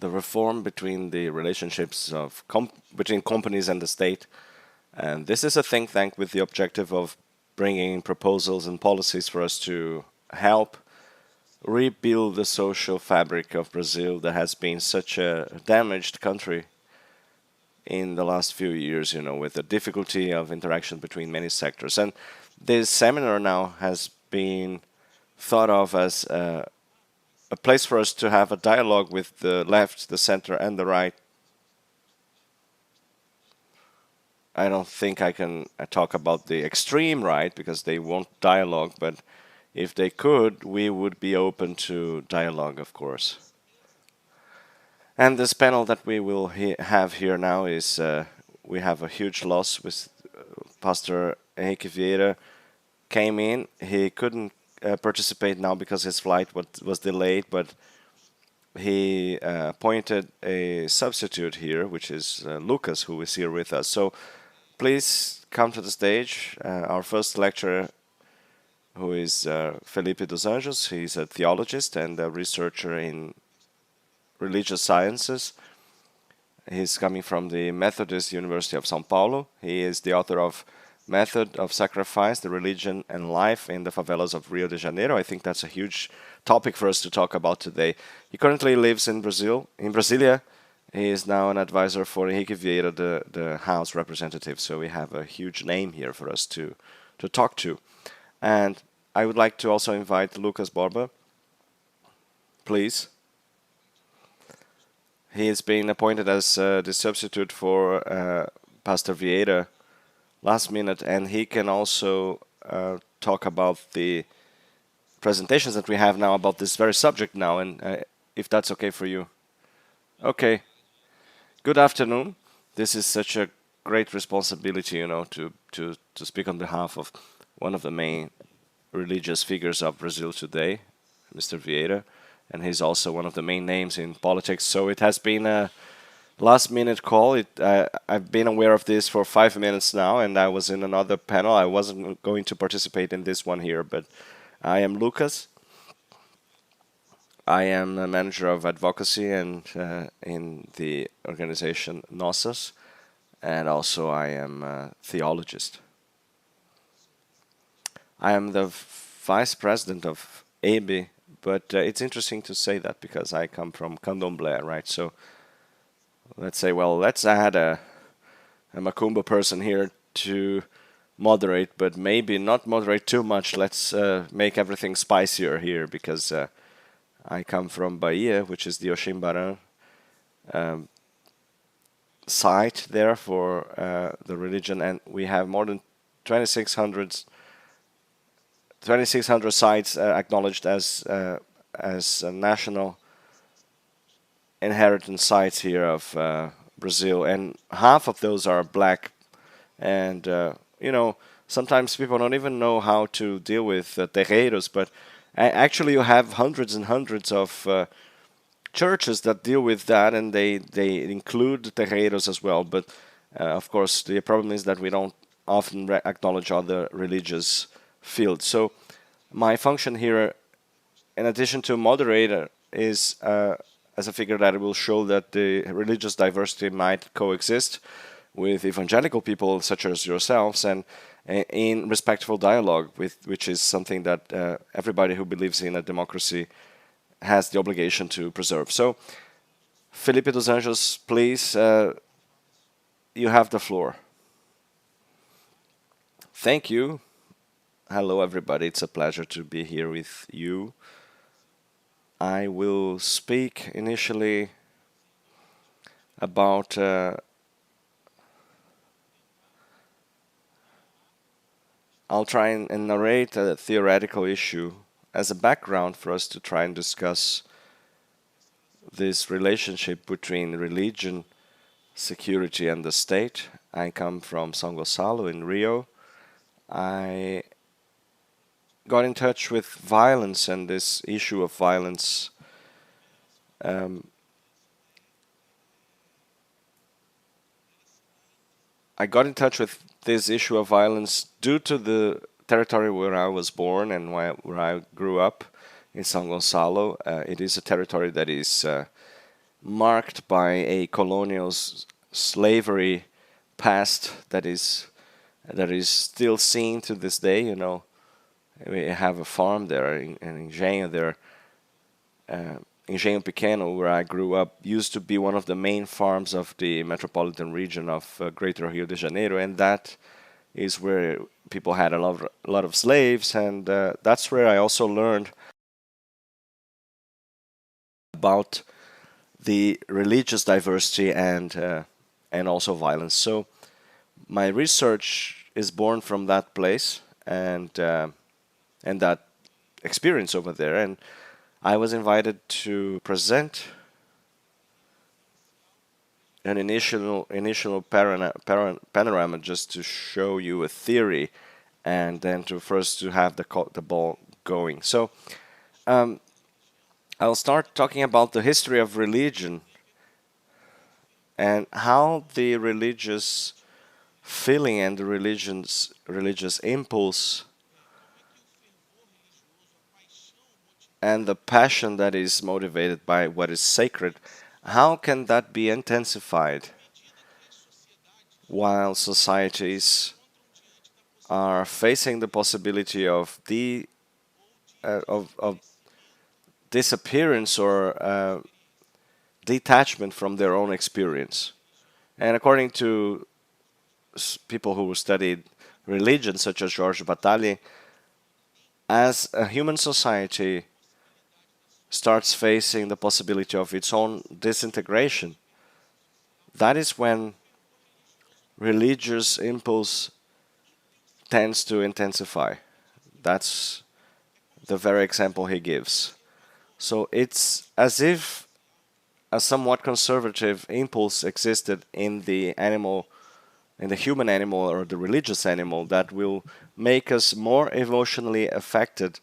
the reform between the relationships of between companies and the state. And this is a think tank with the objective of bringing proposals and policies for us to help rebuild the social fabric of Brazil that has been such a damaged country in the last few years, with the difficulty of interaction between many sectors. And this seminar now has been thought of as a place for us to have a dialogue with the left, the center, and the right. I don't think I can talk about the extreme right because they won't dialogue, but if they could, we would be open to dialogue, of course. And this panel that we will have here now is, we have a huge loss with Pastor Henrique Vieira came in. He couldn't participate now because his flight was delayed, but he appointed a substitute here, which is Lucas, who is here with us. So please come to the stage. Our first lecturer, who is Fellipe dos Anjos. He's a theologist and a researcher in religious sciences. He's coming from the Methodist University of São Paulo. He is the author of Method of Sacrifice, the Religion and Life in the Favelas of Rio de Janeiro. I think that's a huge topic for us to talk about today. He currently lives in Brazil, in Brasilia. He is now an advisor for Henrique Vieira, the House representative. So we have a huge name here for us to talk to. And I would like to also invite Lucas Borba, please. He is being appointed as the substitute for Pastor Vieira last minute, and he can also talk about the presentations that we have now about this very subject now, and if that's okay for you. Okay. Good afternoon. This is such a great responsibility, to speak on behalf of one of the main religious figures of Brazil today, Mr. Vieira, and he's also one of the main names in politics. So it has been a last-minute call. I've been aware of this for 5 minutes now, and I was in another panel. I wasn't going to participate in this one here, but I am Lucas. I am a manager of advocacy and in the organization Nossas, and also I am a theologist. I am the vice president of IBAB, but it's interesting to say that because I come from Candomblé, right? So let's say, well, let's add a Macumba person here to moderate, but maybe not moderate too much. Let's make everything spicier here because I come from Bahia, which is the Oximbarã site there for the religion, and we have more than 2,600 sites acknowledged as national inheritance sites here of Brazil, and half of those are black. And sometimes people don't even know how to deal with terreiros, but actually you have hundreds and hundreds of churches that deal with that, and they include terreiros as well. But of course, the problem is that we don't often acknowledge other religious fields. So my function here, in addition to moderator, is as a figure that will show that the religious diversity might coexist with evangelical people such as yourselves, and in respectful dialogue, which is something that everybody who believes in a democracy has the obligation to preserve. So, Fellipe dos Anjos, please, you have the floor. Thank you. Hello, everybody. It's a pleasure to be here with you. I will speak initially about I'll try and narrate a theoretical issue as a background for us to try and discuss this relationship between religion, security, and the state. I come from São Gonçalo in Rio. I got in touch with violence and this issue of violence I got in touch with this issue of violence due to the territory where I was born and where I grew up in São Gonçalo. It is a territory that is marked by a colonial slavery past that is still seen to this day. You know, we have a farm there in Engenho there. Engenho Pequeno, where I grew up, used to be one of the main farms of the metropolitan region of Greater Rio de Janeiro, and that is where people had a lot of slaves, and that's where I also learned about the religious diversity and also violence. So my research is born from that place and that experience over there, and I was invited to present an initial panorama just to show you a theory, and then to have the ball going. So I'll start talking about the history of religion and how the religious feeling and the religious impulse and the passion that is motivated by what is sacred, how can that be intensified while societies are facing the possibility of disappearance or detachment from their own experience? And according to people who studied religion, such as George Bataille, as a human society starts facing the possibility of its own disintegration, that is when religious impulse tends to intensify. That's the very example he gives. So it's as if a somewhat conservative impulse existed in the human animal or the religious animal, that will make us more emotionally affected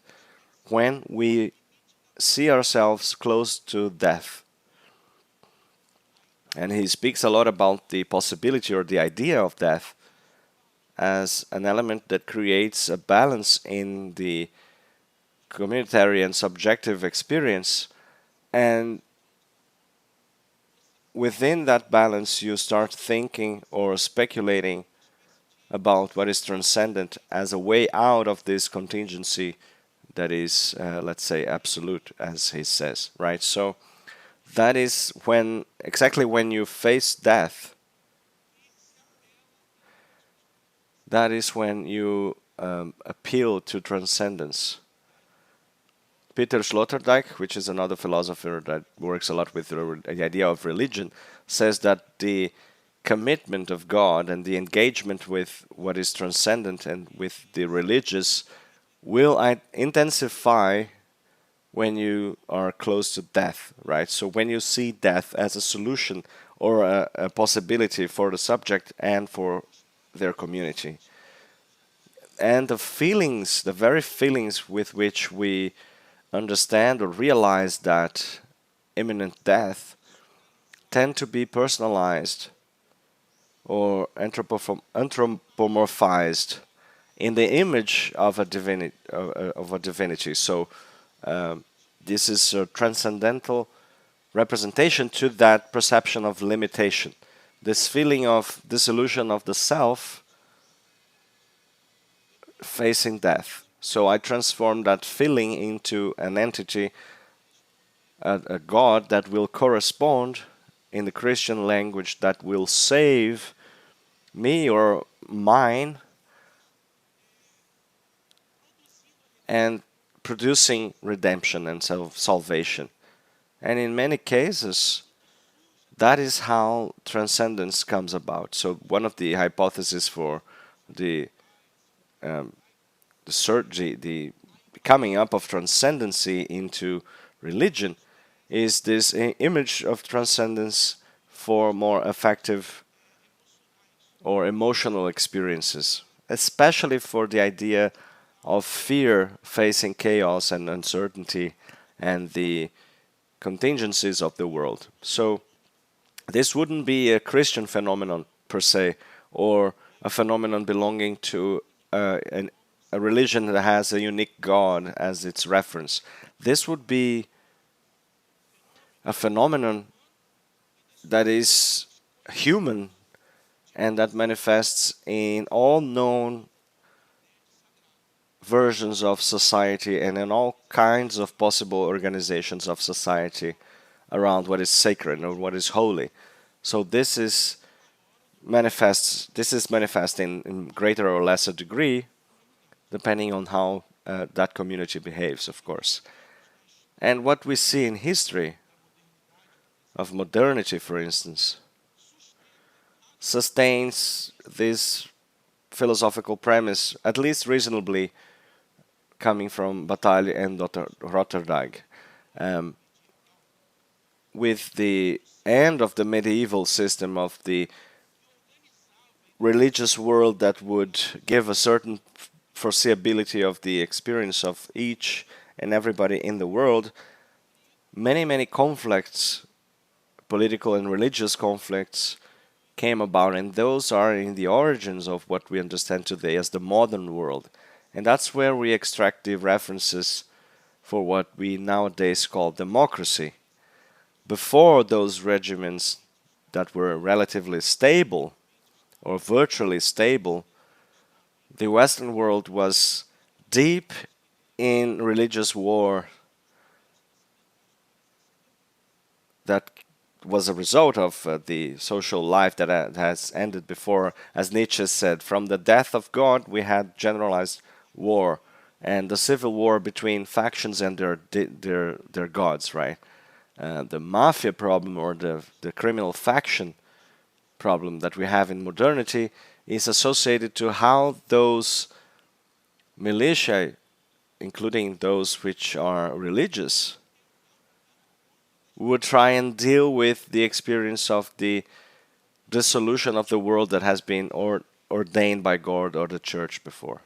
when we see ourselves close to death. And he speaks a lot about the possibility or the idea of death as an element that creates a balance in the communitary and subjective experience. And within that balance, you start thinking or speculating about what is transcendent as a way out of this contingency that is, let's say, absolute, as he says, right? So that is exactly when you face death, that is when you appeal to transcendence. Peter Sloterdijk, which is another philosopher that works a lot with the idea of religion, says that the commitment of God and the engagement with what is transcendent and with the religious will intensify when you are close to death, right? So when you see death as a solution or a possibility for the subject and for their community. And the feelings, the very feelings with which we understand or realize that imminent death tend to be personalized or anthropomorphized in the image of a divinity. So this is a transcendental representation to that perception of limitation. This feeling of dissolution of the self facing death. So I transform that feeling into an entity, a God that will correspond in the Christian language, that will save me or mine, and producing redemption and salvation. And in many cases, that is how transcendence comes about. So one of the hypotheses for the coming up of transcendency into religion is this image of transcendence for more effective or emotional experiences, especially for the idea of fear facing chaos and uncertainty and the contingencies of the world. So this wouldn't be a Christian phenomenon per se, or a phenomenon belonging to a religion that has a unique God as its reference. This would be a phenomenon that is human and that manifests in all known versions of society and in all kinds of possible organizations of society around what is sacred or what is holy. So this is manifest in greater or lesser degree depending on how that community behaves, of course. And what we see in history of modernity, for instance, sustains this philosophical premise, at least reasonably, coming from Bataille and Rotterdam. With the end of the medieval system of the religious world that would give a certain foreseeability of the experience of each and everybody in the world, many conflicts, political and religious conflicts, came about, and those are in the origins of what we understand today as the modern world. And that's where we extract the references for what we nowadays call democracy. Before those regimens that were relatively stable or virtually stable, the Western world was deep in religious war that was a result of the social life that has ended before. As Nietzsche said, from the death of God, we had generalized war and the civil war between factions and their gods, right? The mafia problem or the criminal faction problem that we have in modernity is associated to how those militia, including those which are religious, would try and deal with the experience of the dissolution of the world that has been ordained by God or the church before.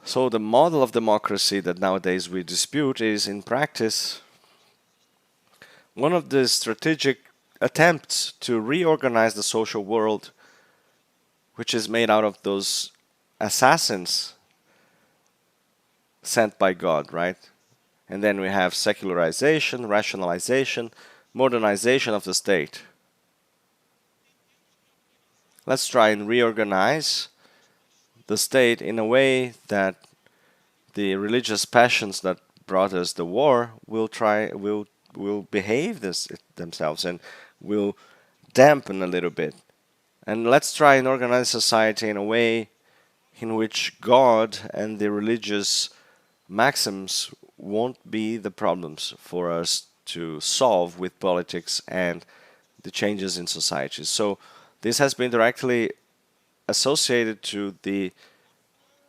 So the model of democracy that nowadays we dispute is in practice one of the strategic attempts to reorganize the social world, which is made out of those assassins sent by God, right? And then we have secularization, rationalization, modernization of the state. Let's try and reorganize the state in a way that the religious passions that brought us the war will behave themselves and will dampen a little bit. And let's try and organize society in a way in which God and the religious maxims won't be the problems for us to solve with politics and the changes in society. So this has been directly associated to the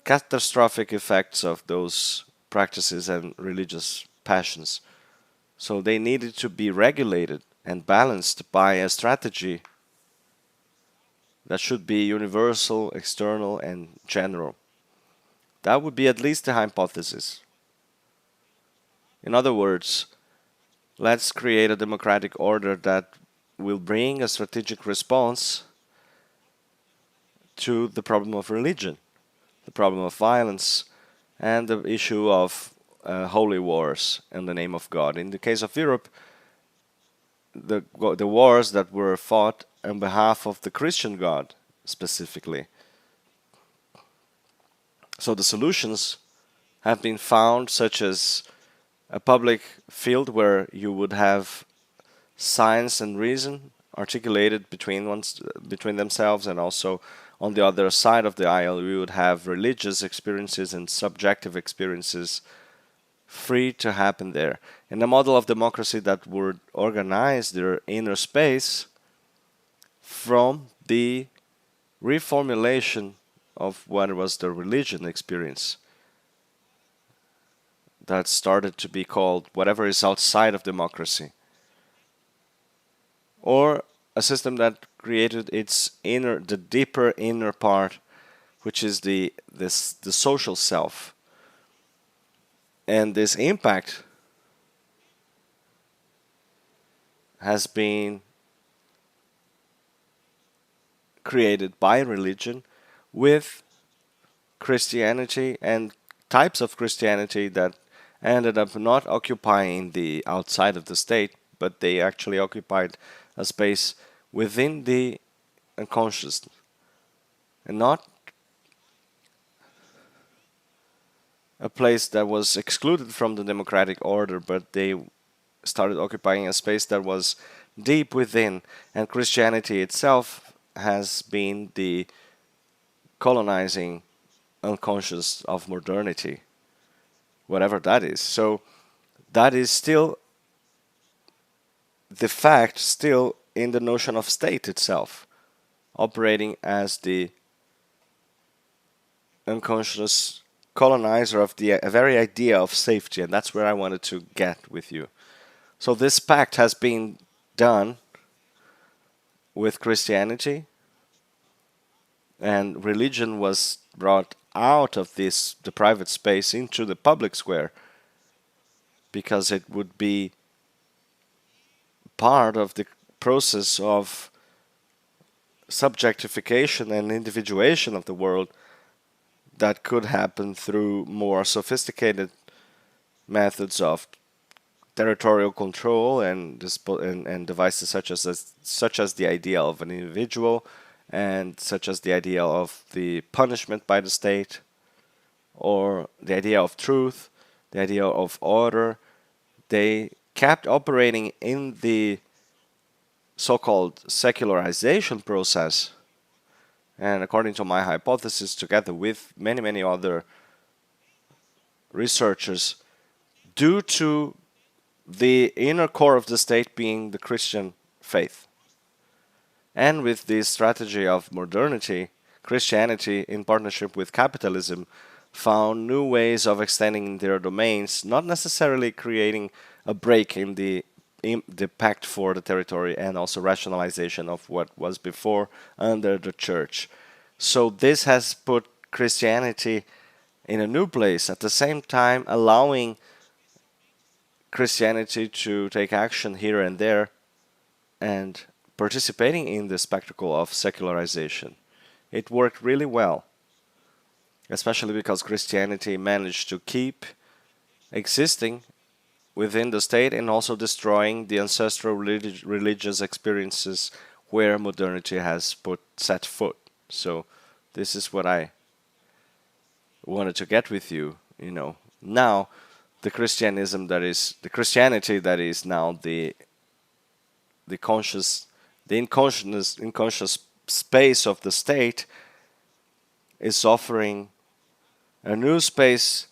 catastrophic effects of those practices and religious passions. So they needed to be regulated and balanced by a strategy that should be universal, external, and general. That would be at least the hypothesis. In other words, let's create a democratic order that will bring a strategic response to the problem of religion, the problem of violence, and the issue of holy wars in the name of God. In the case of Europe, the wars that were fought on behalf of the Christian God specifically. So the solutions have been found, such as a public field where you would have science and reason articulated between themselves, and also on the other side of the aisle we would have religious experiences and subjective experiences free to happen there. And a model of democracy that would organize their inner space from the reformulation of what was the religion experience that started to be called whatever is outside of democracy, or a system that created the deeper inner part, which is the social self. And this impact has been created by religion with Christianity and types of Christianity that ended up not occupying the outside of the state, but they actually occupied a space within the unconscious, and not a place that was excluded from the democratic order, but they started occupying a space that was deep within. And Christianity itself has been the colonizing unconscious of modernity, whatever that is. So that is still the fact, still in the notion of state itself, operating as the unconscious colonizer of the very idea of safety. And that's where I wanted to get with you. So this pact has been done with Christianity, and religion was brought out of the private space into the public square, because it would be part of the process of subjectification and individuation of the world that could happen through more sophisticated methods of territorial control and devices such as the idea of an individual, and such as the idea of the punishment by the state, or the idea of truth, the idea of order. They kept operating in the so-called secularization process, and according to my hypothesis, together with many other researchers, due to the inner core of the state being the Christian faith. And with this strategy of modernity, Christianity, in partnership with capitalism, found new ways of extending their domains, not necessarily creating a break in the pact for the territory, and also rationalization of what was before under the church. So this has put Christianity in a new place, at the same time allowing Christianity to take action here and there, and participating in the spectacle of secularization. It worked really well, especially because Christianity managed to keep existing within the state and also destroying the ancestral religious experiences where modernity has set foot. So this is what I wanted to get with you. Now the Christianity that is now the unconscious space of the state is offering a new space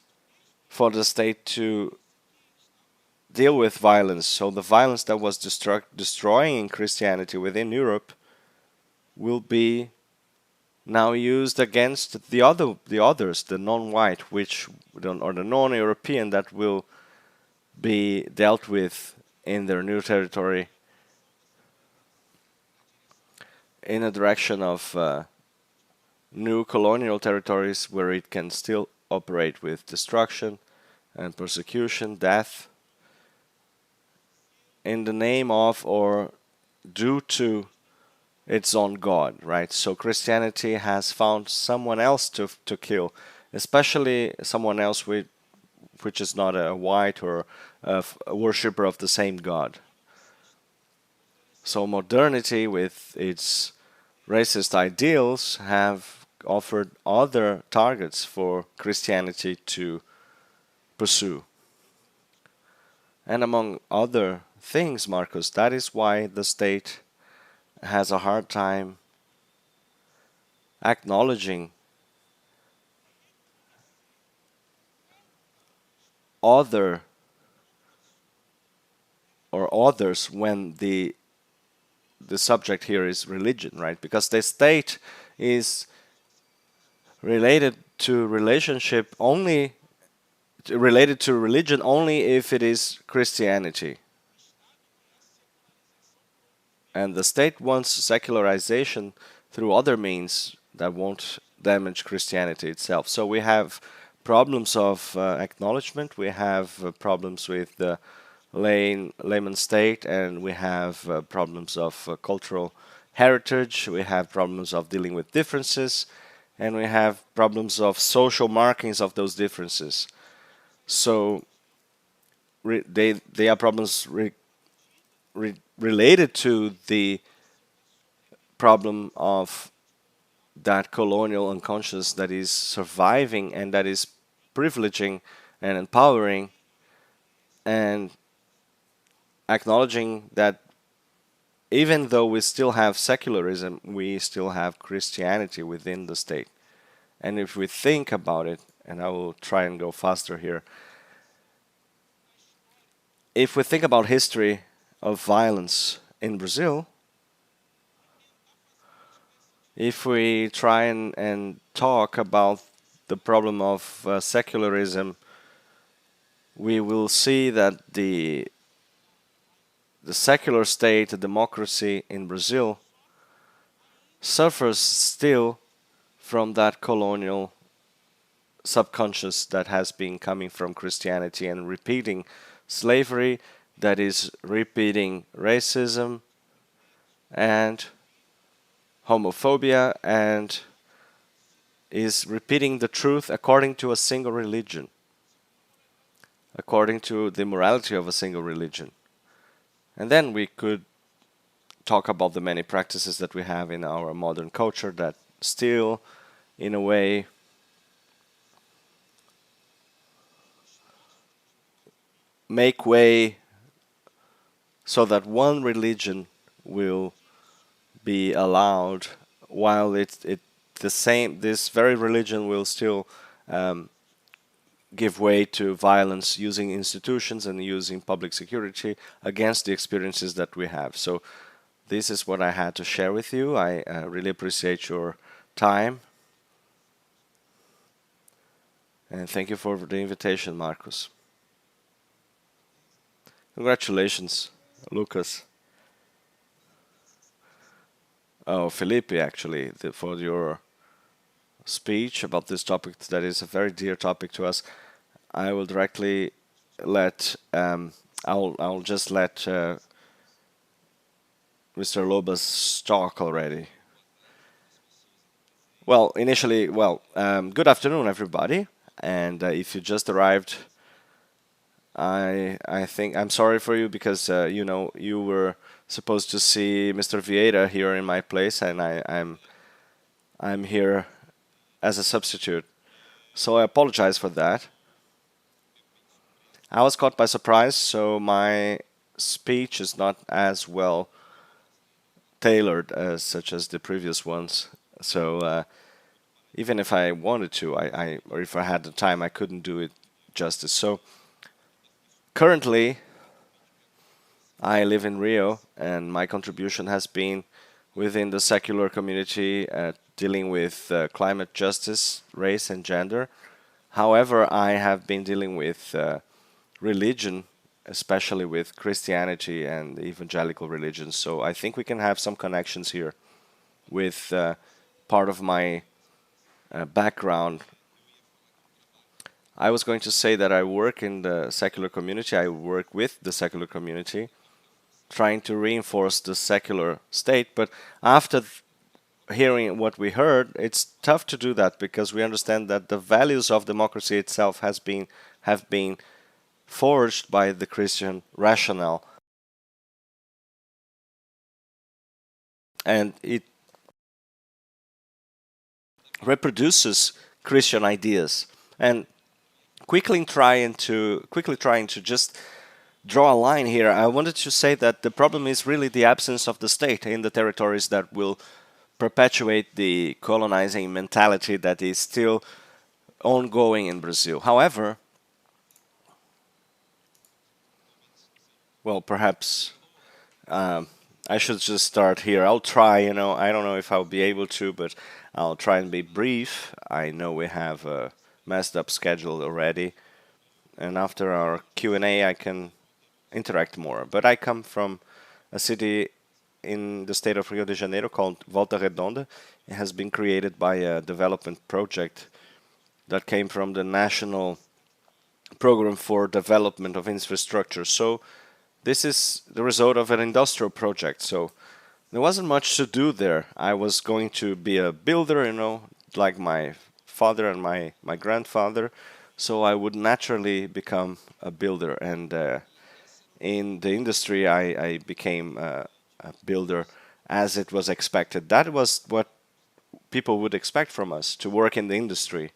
for the state to deal with violence. So the violence that was destroying Christianity within Europe will be now used against the others, the non-white, or the non-European, that will be dealt with in their new territory in a direction of new colonial territories where it can still operate with destruction and persecution, death, in the name of or due to its own God, right? So Christianity has found someone else to kill, especially someone else which is not a white or a worshipper of the same God. So modernity, with its racist ideals, have offered other targets for Christianity to pursue. And among other things, Marcus, that is why the state has a hard time acknowledging other or others when the subject here is religion, right? Because the state is related to religion only if it is Christianity. And the state wants secularization through other means that won't damage Christianity itself. So we have problems of acknowledgement, we have problems with the layman state, and we have problems of cultural heritage, we have problems of dealing with differences, and we have problems of social markings of those differences. So they are problems related to the problem of that colonial unconscious that is surviving and that is privileging and empowering and acknowledging that even though we still have secularism, we still have Christianity within the state. And if we think about it, and I will try and go faster here, if we think about history of violence in Brazil, if we try and talk about the problem of secularism, we will see that the secular state, the democracy in Brazil, suffers still from that colonial subconscious that has been coming from Christianity and repeating slavery, that is repeating racism and homophobia, and is repeating the truth according to a single religion, according to the morality of a single religion. And then we could talk about the many practices that we have in our modern culture that still, in a way, make way so that one religion will be allowed, while this very religion will still give way to violence using institutions and using public security against the experiences that we have. So this is what I had to share with you. I really appreciate your time. And thank you for the invitation, Marcos. Congratulations, Lucas. Oh, Felipe, actually, for your speech about this topic that is a very dear topic to us. I will directly let I'll just let Mr. Lobas talk already. Well, initially, good afternoon, everybody. And if you just arrived, I think I'm sorry for you because you were supposed to see Mr. Vieira here in my place, and I'm here as a substitute. So I apologize for that. I was caught by surprise, so my speech is not as well tailored as such as the previous ones. So even if I wanted to, or if I had the time, I couldn't do it justice. So currently, I live in Rio, and my contribution has been within the secular community, dealing with climate justice, race, and gender. However, I have been dealing with religion, especially with Christianity and evangelical religions. So I think we can have some connections here with part of my background. I was going to say that I work in the secular community. I work with the secular community, trying to reinforce the secular state. But after hearing what we heard, it's tough to do that because we understand that the values of democracy itself have been forged by the Christian rationale, and it reproduces Christian ideas. And quickly trying to just draw a line here, I wanted to say that the problem is really the absence of the state in the territories that will perpetuate the colonizing mentality that is still ongoing in Brazil. However, well, perhaps I should just start here. I'll try, I don't know if I'll be able to, but I'll try and be brief. I know we have a messed up schedule already, and after our Q&A I can interact more. But I come from a city in the state of Rio de Janeiro called Volta Redonda. It has been created by a development project that came from the National Program for Development of Infrastructure. So this is the result of an industrial project. So there wasn't much to do there. I was going to be a builder, like my father and my grandfather. So I would naturally become a builder. And in the industry, I became a builder as it was expected. That was what people would expect from us, to work in the industry.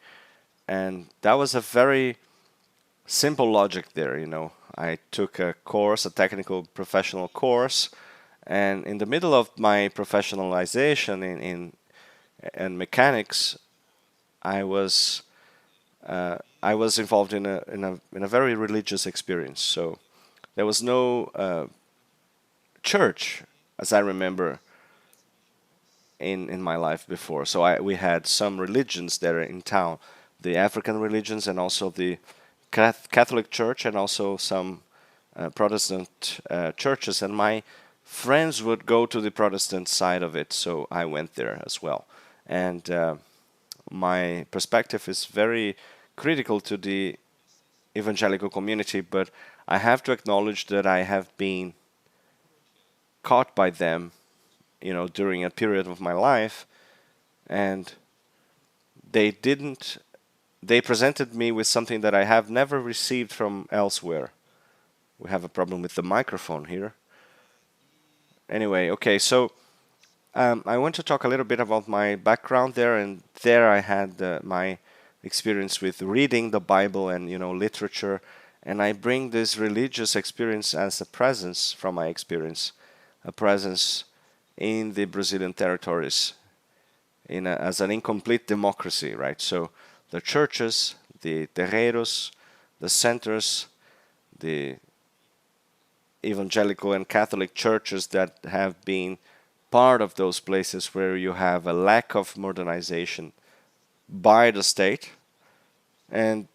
And that was a very simple logic there, you know. I took a course, a technical professional course, and in the middle of my professionalization in mechanics, I was involved in a very religious experience. So there was no church, as I remember, in my life before. So we had some religions there in town, the African religions, and also the Catholic Church, and also some Protestant churches. And my friends would go to the Protestant side of it, so I went there as well. And my perspective is very critical to the evangelical community, but I have to acknowledge that I have been caught by them, you know, during a period of my life, and they presented me with something that I have never received from elsewhere. We have a problem with the microphone here. Anyway, okay, so I want to talk a little bit about my background there, and there I had my experience with reading the Bible and, you know, literature, and I bring this religious experience as a presence from my experience, a presence in the Brazilian territories, as an incomplete democracy, right? So the churches, the terreiros, the centers, the evangelical and Catholic churches that have been part of those places where you have a lack of modernization by the state, and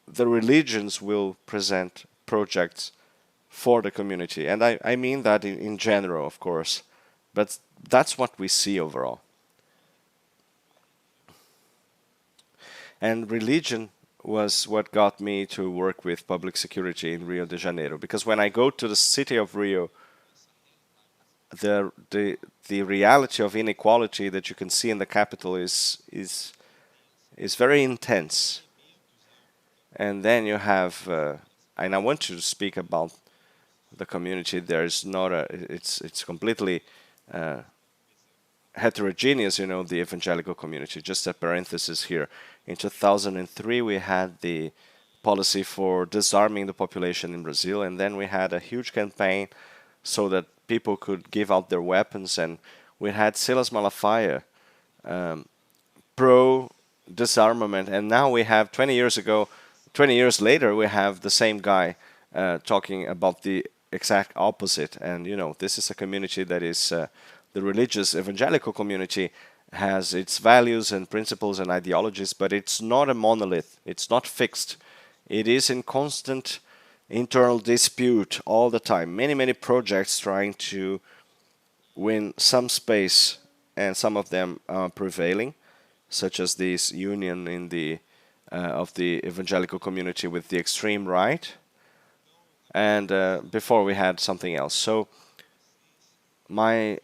the religions will present projects for the community. And I mean that in general, of course, but that's what we see overall. And religion was what got me to work with public security in Rio de Janeiro, because when I go to the city of Rio, the reality of inequality that you can see in the capital is very intense. And then you have, and I want to speak about the community. There's not it's completely heterogeneous, you know, the evangelical community. Just a parenthesis here. In 2003, we had the policy for disarming the population in Brazil, and then we had a huge campaign so that people could give out their weapons, and we had Silas Malafaia pro-disarmament, and now we have 20 years later, we have the same guy talking about the exact opposite. And, you know, this is a community that is, the religious evangelical community has its values and principles and ideologies, but it's not a monolith. It's not fixed. It is in constant internal dispute all the time. Many projects trying to win some space, and some of them are prevailing, such as this union in the of the evangelical community with the extreme right. And before we had something else. So my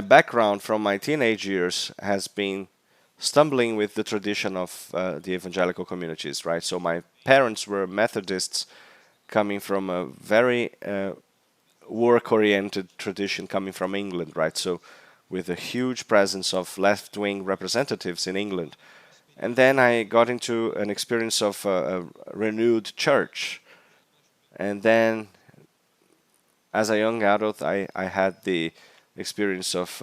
background from my teenage years has been stumbling with the tradition of the evangelical communities, right? So my parents were Methodists, coming from a very work-oriented tradition coming from England, right? So with a huge presence of left-wing representatives in England. And then I got into an experience of a renewed church. And then, as a young adult, I had the experience of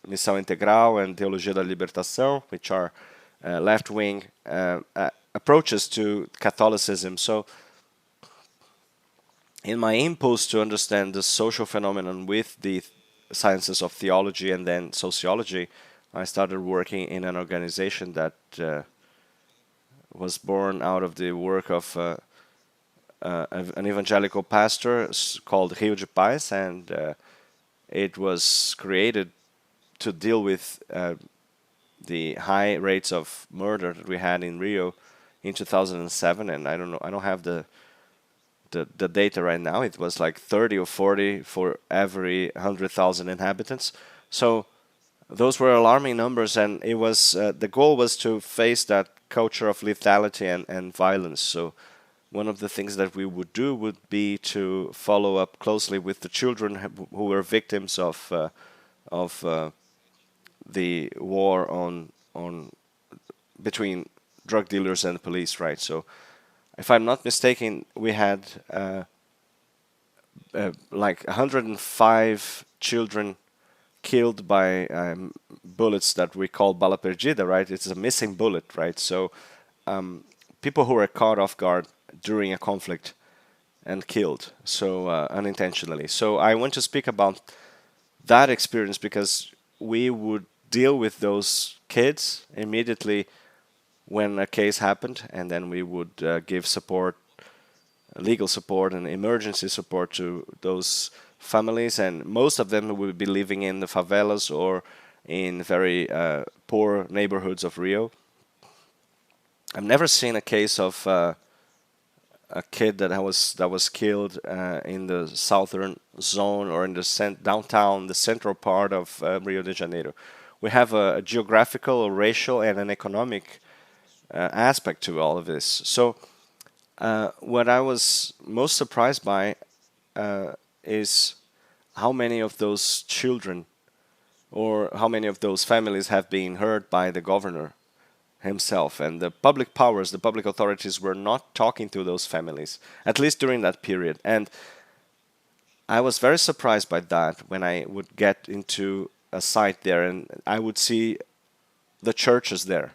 Missão Integral and Theologia da Libertação, which are left-wing approaches to Catholicism. So in my impulse to understand the social phenomenon with the sciences of theology and then sociology, I started working in an organization that was born out of the work of an evangelical pastor called Rio de Paz, and it was created to deal with the high rates of murder that we had in Rio in 2007. And I don't have the data right now. It was like 30 or 40 for every 100,000 inhabitants. So those were alarming numbers, and it was the goal was to face that culture of lethality and violence. So one of the things that we would do would be to follow up closely with the children who were victims of the war on between drug dealers and police, right? So, if I'm not mistaken, we had like 105 children killed by bullets that we call bala perdida, right? It's a missing bullet, right? So people who were caught off guard during a conflict and killed, so unintentionally. So I want to speak about that experience because we would deal with those kids immediately when a case happened, and then we would give support, legal support and emergency support to those families, and most of them would be living in the favelas or in very poor neighborhoods of Rio. I've never seen a case of a kid that was killed in the southern zone or in the downtown, the central part of Rio de Janeiro. We have a geographical, a racial, and an economic aspect to all of this. So what I was most surprised by is how many of those children or how many of those families have been heard by the governor himself. And the public powers, the public authorities were not talking to those families, at least during that period. And I was very surprised by that when I would get into a site there and I would see the churches there.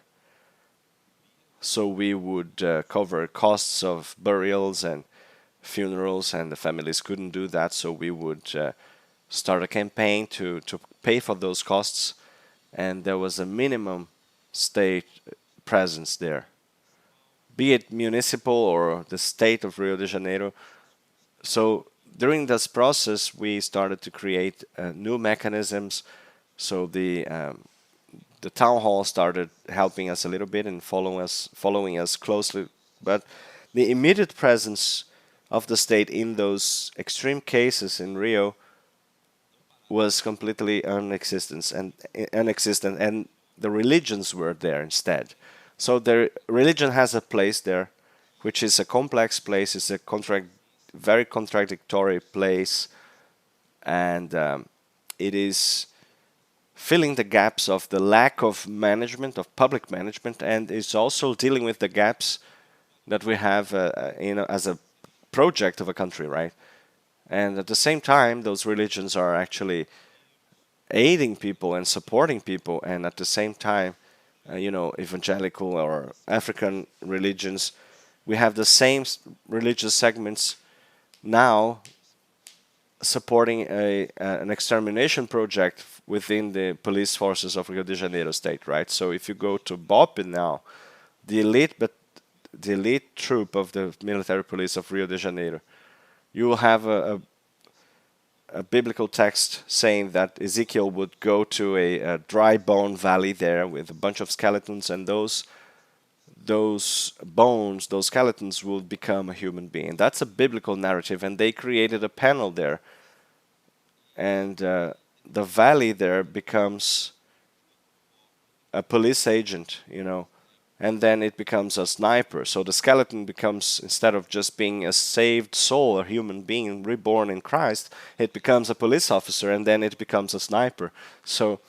So we would cover costs of burials and funerals, and the families couldn't do that. So we would start a campaign to pay for those costs, and there was a minimum state presence there, be it municipal or the state of Rio de Janeiro. So during this process, we started to create new mechanisms. So the town hall started helping us a little bit and following us closely. But the immediate presence of the state in those extreme cases in Rio was completely non-existent, and the religions were there instead. So the religion has a place there, which is a complex place. It's a very contradictory place, and it is filling the gaps of the lack of management, of public management, and it's also dealing with the gaps that we have as a project of a country, right? And at the same time, those religions are actually aiding people and supporting people, and at the same time, evangelical or African religions, we have the same religious segments now supporting an extermination project within the police forces of Rio de Janeiro state, right? So if you go to BOP now, the elite troop of the military police of Rio de Janeiro, you will have a biblical text saying that Ezekiel would go to a dry bone valley there with a bunch of skeletons, and those bones, those skeletons will become a human being. That's a biblical narrative, and they created a panel there. And the valley there becomes a police agent, and then it becomes a sniper. So the skeleton becomes, instead of just being a saved soul, a human being reborn in Christ, it becomes a police officer, and then it becomes a sniper. So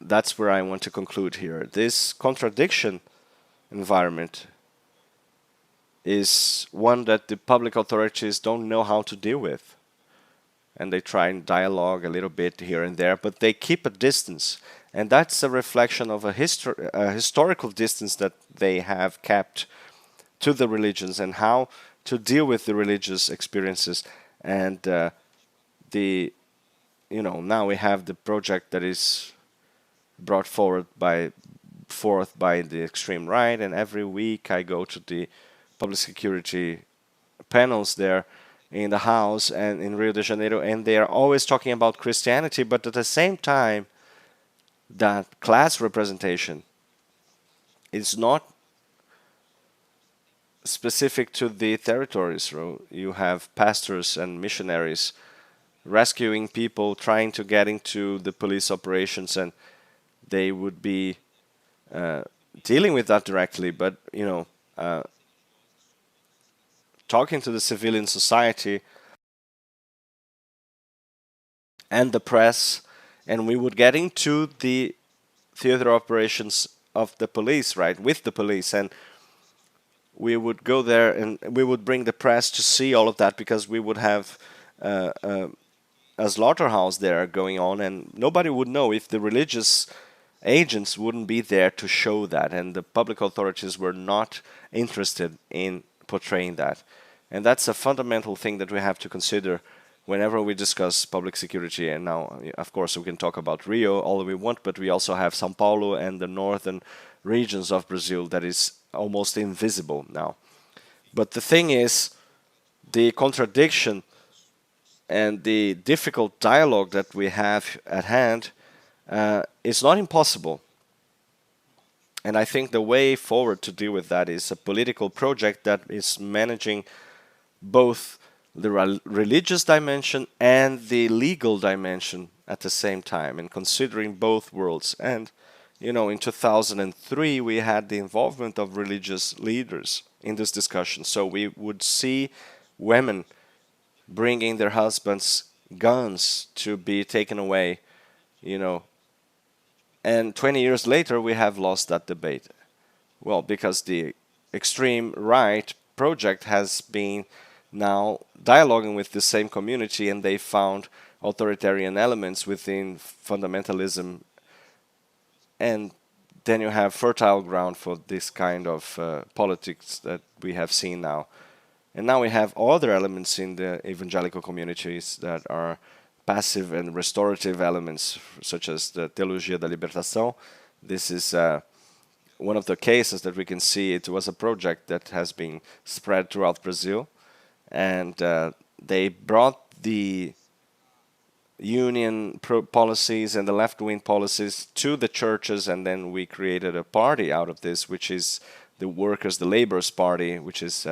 that's where I want to conclude here. This contradiction environment is one that the public authorities don't know how to deal with. And they try and dialogue a little bit here and there, but they keep a distance. And that's a reflection of a historical distance that they have kept to the religions and how to deal with the religious experiences. And now we have the project that is brought forth by the extreme right, and every week I go to the public security panels there in the house and in Rio de Janeiro, and they are always talking about Christianity, but at the same time, that class representation is not specific to the territories. You have pastors and missionaries rescuing people, trying to get into the police operations, and they would be dealing with that directly, but talking to the civilian society and the press, and we would get into the theater operations of the police, right, with the police, and we would go there and we would bring the press to see all of that, because we would have a slaughterhouse there going on, and nobody would know if the religious agents wouldn't be there to show that, and the public authorities were not interested in portraying that. And that's a fundamental thing that we have to consider whenever we discuss public security. And now, of course, we can talk about Rio all we want, but we also have São Paulo and the northern regions of Brazil that is almost invisible now. But the thing is, the contradiction and the difficult dialogue that we have at hand is not impossible. And I think the way forward to deal with that is a political project that is managing both the religious dimension and the legal dimension at the same time, and considering both worlds. And, you know, in 2003, we had the involvement of religious leaders in this discussion. So we would see women bringing their husbands' guns to be taken away, you know. And 20 years later, we have lost that debate. Well, because the extreme right project has been now dialoguing with the same community, and they found authoritarian elements within fundamentalism, and then you have fertile ground for this kind of politics that we have seen now. And now we have other elements in the evangelical communities that are passive and restorative elements, such as the Theology da Libertação. This is one of the cases that we can see. It was a project that has been spread throughout Brazil, and they brought the union policies and the left-wing policies to the churches, and then we created a party out of this, which is the Workers, the Laborers Party, which is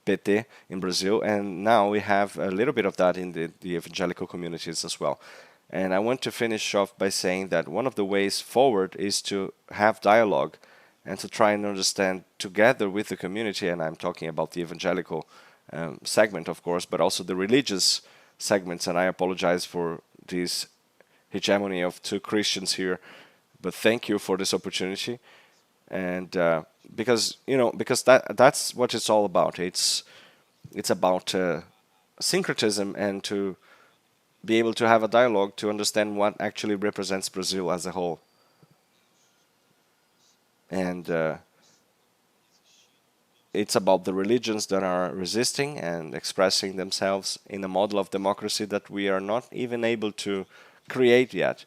PT in Brazil, and now we have a little bit of that in the evangelical communities as well. And I want to finish off by saying that one of the ways forward is to have dialogue and to try and understand together with the community, and I'm talking about the evangelical segment, of course, but also the religious segments, and I apologize for this hegemony of two Christians here, but thank you for this opportunity. And because that's what it's all about. It's about syncretism, and to be able to have a dialogue to understand what actually represents Brazil as a whole. And it's about the religions that are resisting and expressing themselves in a model of democracy that we are not even able to create yet.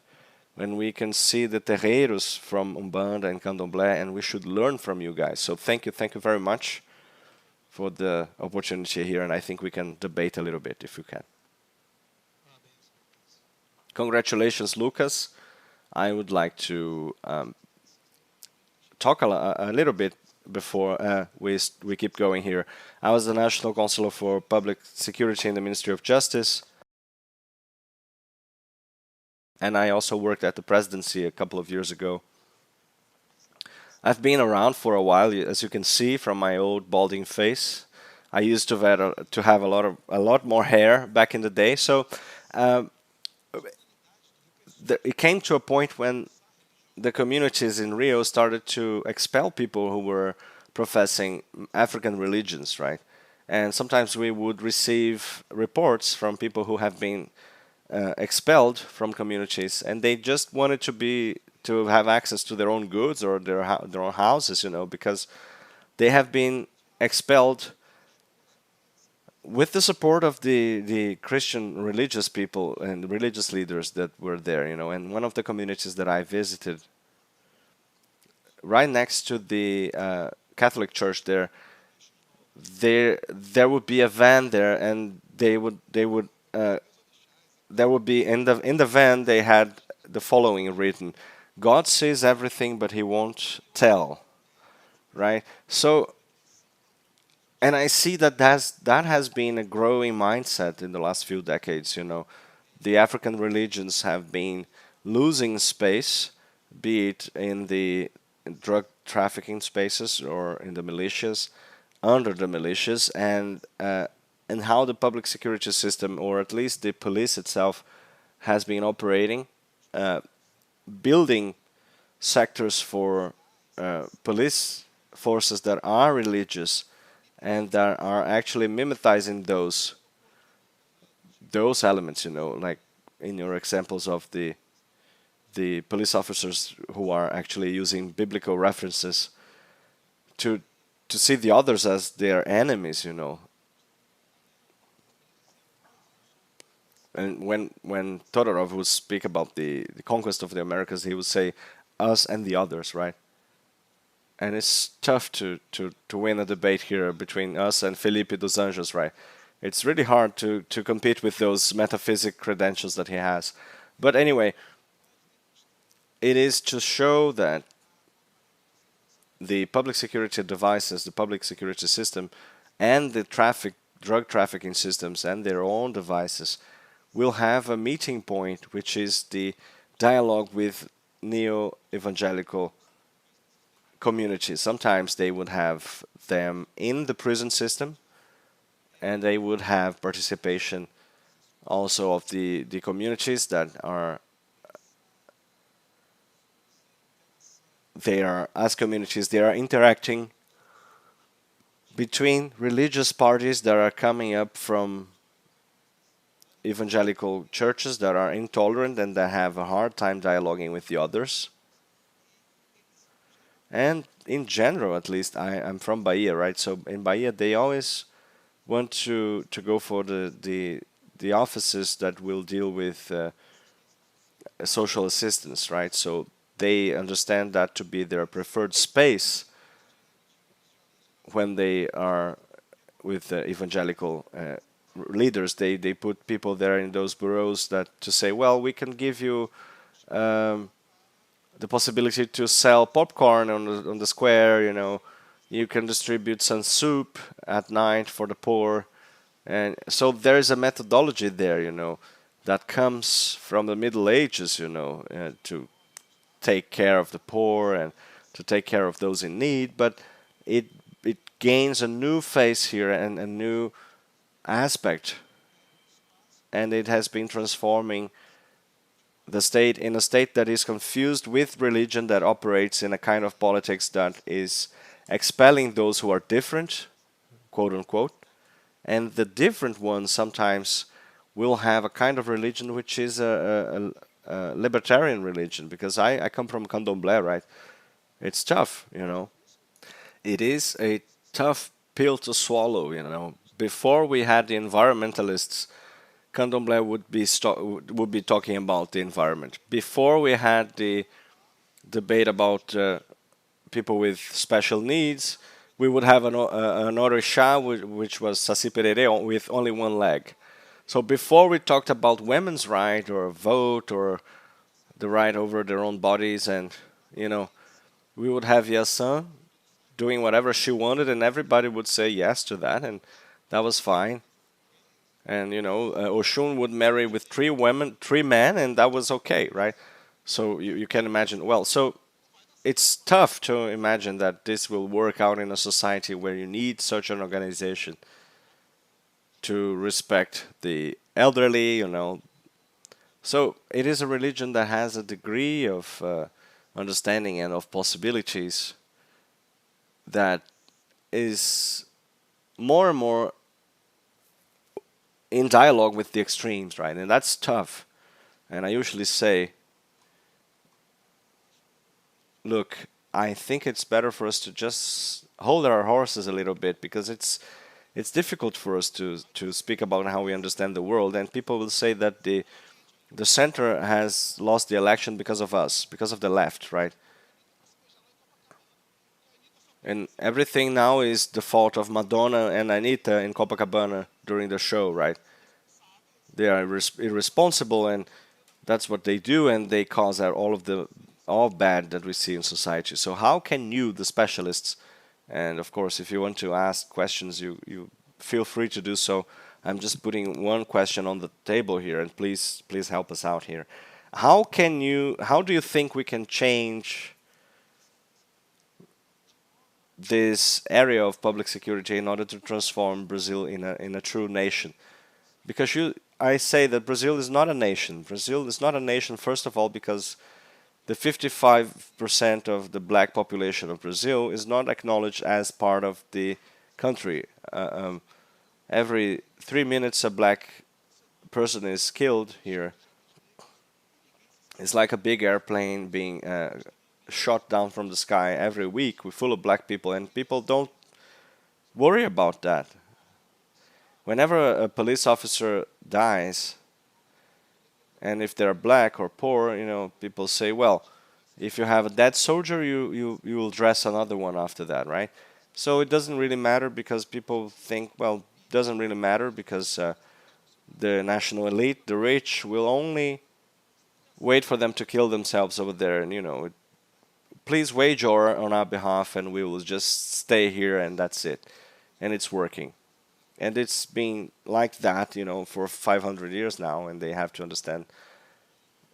When we can see the terreiros from Umbanda and Candomblé, and we should learn from you guys. So thank you very much for the opportunity here, and I think we can debate a little bit if we can. Congratulations, Lucas. I would like to talk a little bit before we keep going here. I was the National Counselor for Public Security in the Ministry of Justice, and I also worked at the presidency a couple of years ago. I've been around for a while, as you can see from my old balding face. I used to have a lot more hair back in the day. So it came to a point when the communities in Rio started to expel people who were professing African religions, right? And sometimes we would receive reports from people who have been expelled from communities, and they just wanted to have access to their own goods or their own houses, because they have been expelled with the support of the Christian religious people and religious leaders that were there, And one of the communities that I visited, right next to the Catholic church there would be a van there, and there would be in the van they had the following written: God sees everything, but He won't tell, right? So, and I see that has been a growing mindset in the last few decades. The African religions have been losing space, be it in the drug trafficking spaces or in the militias, under the militias, and how the public security system, or at least the police itself, has been operating, building sectors for police forces that are religious and that are actually mimetizing those elements, like in your examples of the police officers who are actually using biblical references to see the others as their enemies, And when Todorov would speak about the conquest of the Americas, he would say us and the others, right? And it's tough to win a debate here between us and Fellipe dos Anjos, right? It's really hard to compete with those metaphysic credentials that he has. But anyway, it is to show that the public security devices, the public security system, and the drug trafficking systems and their own devices will have a meeting point, which is the dialogue with neo-evangelical communities. Sometimes they would have them in the prison system, and they would have participation also of the communities that are, they are, as communities, they are interacting between religious parties that are coming up from evangelical churches that are intolerant and that have a hard time dialoguing with the others. And in general, at least, I'm from Bahia, right? So in Bahia, they always want to go for the offices that will deal with social assistance, right? So they understand that to be their preferred space when they are with evangelical leaders. They put people there in those bureaus that to say, well, we can give you the possibility to sell popcorn on the square, you can distribute some soup at night for the poor. And so there is a methodology there, that comes from the Middle Ages, to take care of the poor and to take care of those in need. But it gains a new face here and a new aspect, and it has been transforming the state in a state that is confused with religion, that operates in a kind of politics that is expelling those who are different, quote unquote, and the different ones sometimes will have a kind of religion which is a libertarian religion, because I come from Candomblé, right? It's tough, It is a tough pill to swallow, Before we had the environmentalists, Candomblé would be talking about the environment. Before we had the debate about people with special needs, we would have an orixá, which was Saci Pererê, with only one leg. So before we talked about women's right or vote or the right over their own bodies, and we would have Yassan doing whatever she wanted, and everybody would say yes to that, and that was fine. And Oshun would marry with 3 men, and that was okay, right? So you can imagine. Well, so it's tough to imagine that this will work out in a society where you need such an organization to respect the elderly, So it is a religion that has a degree of understanding and of possibilities that is more and more in dialogue with the extremes, right? And that's tough. And I usually say, look, I think it's better for us to just hold our horses a little bit, because it's difficult for us to speak about how we understand the world, and people will say that the center has lost the election because of us, because of the left, right? And everything now is the fault of Madonna and Anita in Copacabana during the show, right? They are irresponsible, and that's what they do, and they cause all bad that we see in society. So how can you, the specialists, and of course, if you want to ask questions, you feel free to do so. I'm just putting one question on the table here, and please help us out here. How do you think we can change this area of public security in order to transform Brazil in a true nation. Because I say that Brazil is not a nation. Brazil is not a nation, first of all, because the 55% of the black population of Brazil is not acknowledged as part of the country. Every 3 minutes a black person is killed here. It's like a big airplane being shot down from the sky every week. We're full of black people, and people don't worry about that. Whenever a police officer dies, and if they're black or poor, people say, well, if you have a dead soldier, you will dress another one after that, right? So it doesn't really matter because people think, well, it doesn't really matter because the national elite, the rich, will only wait for them to kill themselves over there, and please wage war on our behalf, and we will just stay here, and that's it. And it's working. And it's been like that, for 500 years now, and they have to understand,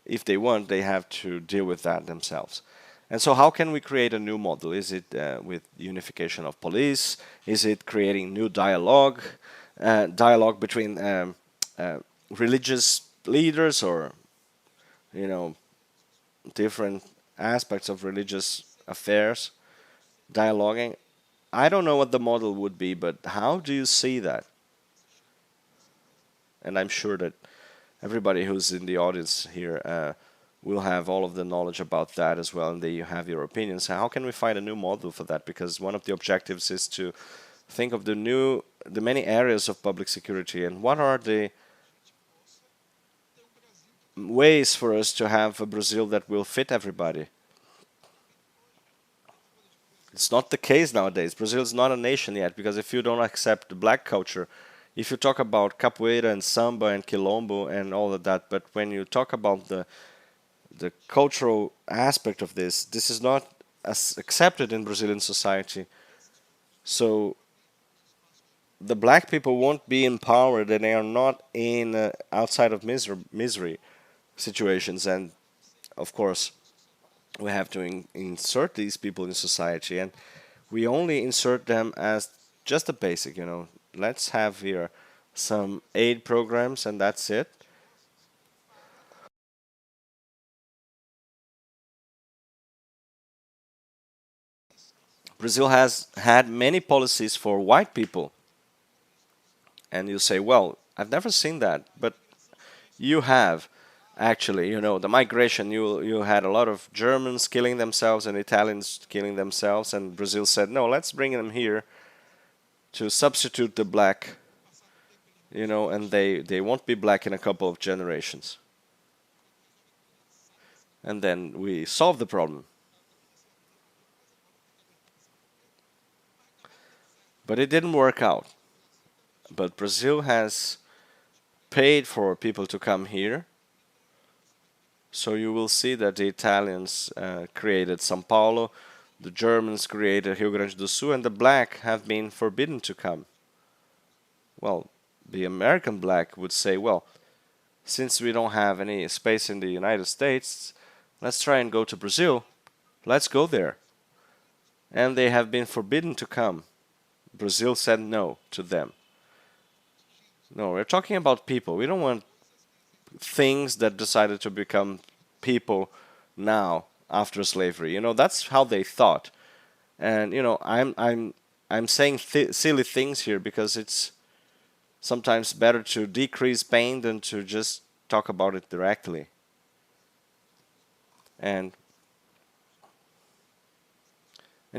if they want, they have to deal with that themselves. And so how can we create a new model? Is it with unification of police? Is it creating new dialogue between religious leaders or, different aspects of religious affairs, dialoguing? I don't know what the model would be, but how do you see that? And I'm sure that everybody who's in the audience here will have all of the knowledge about that as well, and they have your opinions. How can we find a new model for that? Because one of the objectives is to think of the many areas of public security, and what are the ways for us to have a Brazil that will fit everybody. It's not the case nowadays. Brazil is not a nation yet, because if you don't accept the black culture, if you talk about capoeira and samba and quilombo and all of that, but when you talk about the cultural aspect of this is not as accepted in Brazilian society. So the black people won't be empowered, and they are not in outside of misery situations. And of course, we have to insert these people in society, and we only insert them as just a basic, let's have here some aid programs and that's it. Brazil has had many policies for white people, and you say, well, I've never seen that, but you have. Actually, the migration, you had a lot of Germans killing themselves and Italians killing themselves, and Brazil said, no, let's bring them here to substitute the black, and they won't be black in a couple of generations. And then we solved the problem. But it didn't work out. But Brazil has paid for people to come here. So you will see that the Italians created São Paulo, the Germans created Rio Grande do Sul, and the black have been forbidden to come. Well, the American black would say, well, since we don't have any space in the United States, let's try and go to Brazil. Let's go there. And they have been forbidden to come. Brazil said no to them. No, we're talking about people. We don't want things that decided to become people now after slavery. That's how they thought. And I'm saying silly things here because it's sometimes better to decrease pain than to just talk about it directly. And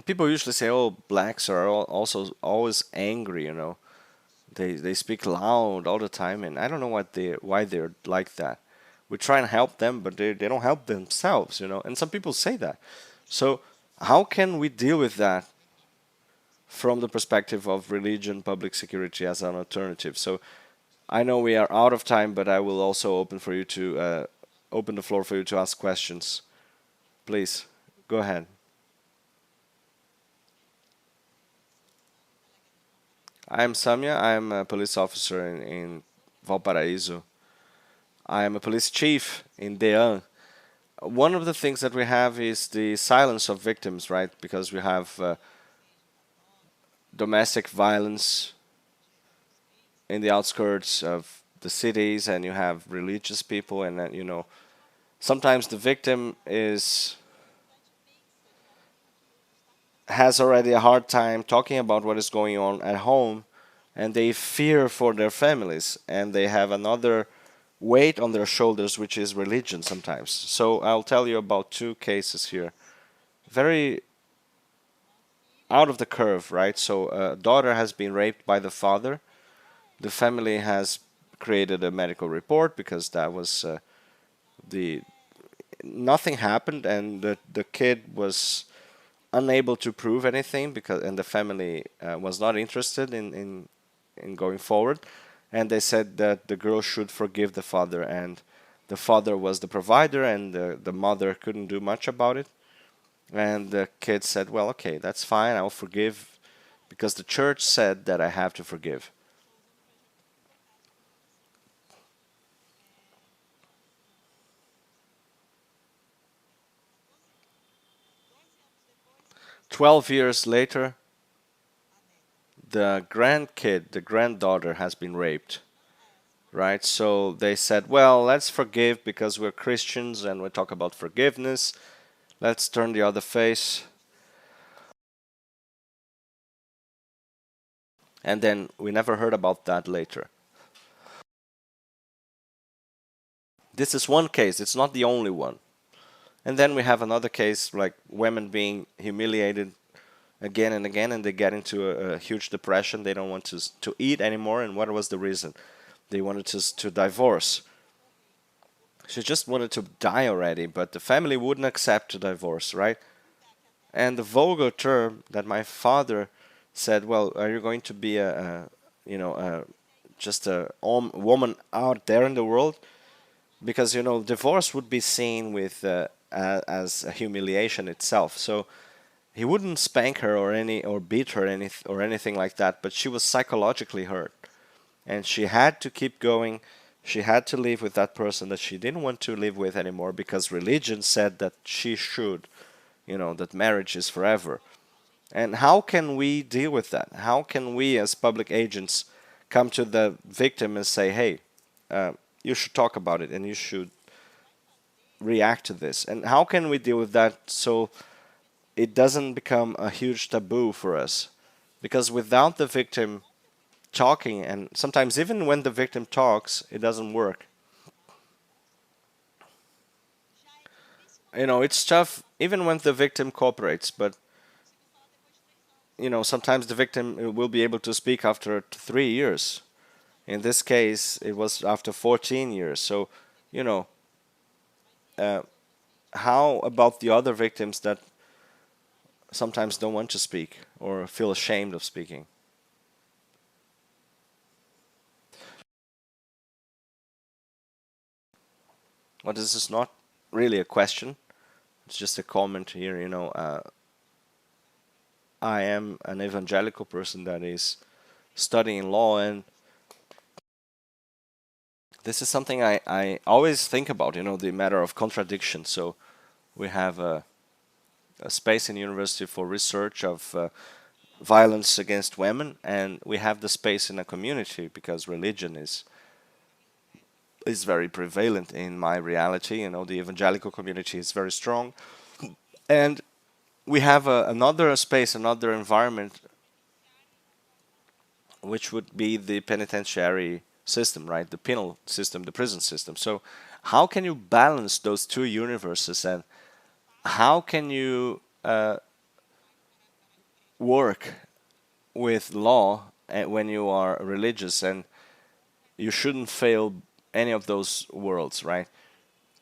people usually say, oh, blacks are also always angry, They speak loud all the time, and I don't know why they're like that. We try and help them, but they don't help themselves, And some people say that. So how can we deal with that from the perspective of religion, public security as an alternative? So I know we are out of time, but I will also open the floor for you to ask questions. Please, go ahead. I'm Samia. I'm a police officer in Valparaíso. I am a police chief in Dean. One of the things that we have is the silence of victims, right? Because we have domestic violence in the outskirts of the cities, and you have religious people, and then, sometimes the victim has already a hard time talking about what is going on at home, and they fear for their families, and they have another weight on their shoulders, which is religion sometimes. So I'll tell you about two cases here. Very out of the curve, right? So a daughter has been raped by the father. The family has created a medical report because that was the nothing happened, and the kid was unable to prove anything because and the family was not interested in going forward, and they said that the girl should forgive the father, and the father was the provider, and the mother couldn't do much about it. And the kid said, well, okay, that's fine, I'll forgive because the church said that I have to forgive. 12 years later, the grandkid, the granddaughter, has been raped, right? So they said, well, let's forgive because we're Christians and we talk about forgiveness. Let's turn the other face. And then we never heard about that later. This is one case, it's not the only one. And then we have another case like women being humiliated again and again, and they get into a huge depression. They don't want to eat anymore. And what was the reason? They wanted to divorce. She just wanted to die already, but the family wouldn't accept a divorce, right? And the vulgar term that my father said, well, are you going to be just a woman out there in the world? Because, divorce would be seen with as a humiliation itself. So he wouldn't spank her or beat her or anything like that, but she was psychologically hurt. And she had to keep going. She had to live with that person that she didn't want to live with anymore because religion said that she should, that marriage is forever. And how can we deal with that? How can we as public agents come to the victim and say, hey, you should talk about it and you should react to this? And how can we deal with that so it doesn't become a huge taboo for us? Because without the victim talking, and sometimes even when the victim talks, it doesn't work. It's tough even when the victim cooperates, but sometimes the victim will be able to speak after 3 years. In this case, it was after 14 years. So, how about the other victims that sometimes don't want to speak or feel ashamed of speaking? Well, this is not really a question. It's just a comment here. I am an evangelical person that is studying law, and this is something I always think about, the matter of contradiction. So we have a space in university for research of violence against women, and we have the space in a community because religion is very prevalent in my reality. The evangelical community is very strong, and we have another space, another environment, which would be the penitentiary system, right? The penal system, the prison system. So how can you balance those two universes, and how can you work with law when you are religious? And you shouldn't fail any of those worlds, right?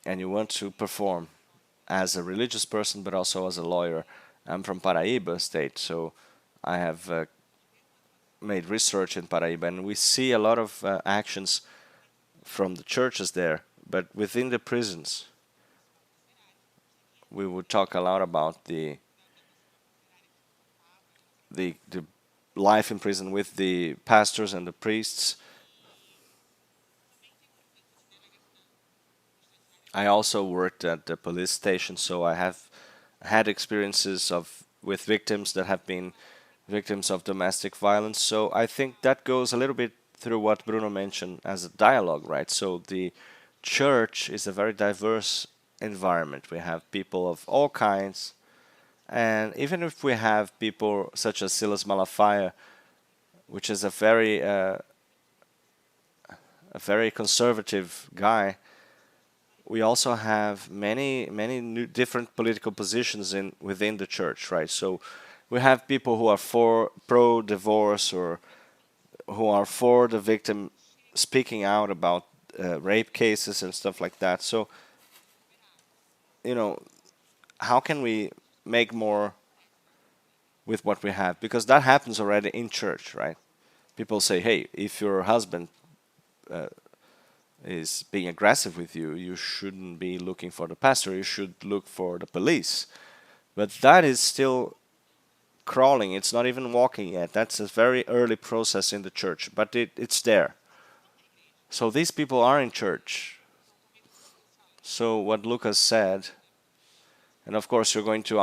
And you want to perform as a religious person, but also as a lawyer. I'm from Paraíba state, so I have made research in Paraíba, and we see a lot of actions from the churches there. But within the prisons, we would talk a lot about the life in prison with the pastors and the priests. I also worked at the police station, so I have had experiences with victims that have been victims of domestic violence. So I think that goes a little bit through what Bruno mentioned as a dialogue, right? So the church is a very diverse environment. We have people of all kinds, and even if we have people such as Silas Malafaia, which is a very conservative guy, we also have many new different political positions within the church, right? So we have people who are pro divorce, or who are for the victim speaking out about rape cases and stuff like that. So, how can we make more with what we have? Because that happens already in church, right? People say, hey, if your husband is being aggressive with you, you shouldn't be looking for the pastor, you should look for the police. But that is still crawling, it's not even walking yet. That's a very early process in the church, but it's there. So these people are in church. So what Lucas said, and of course you're going to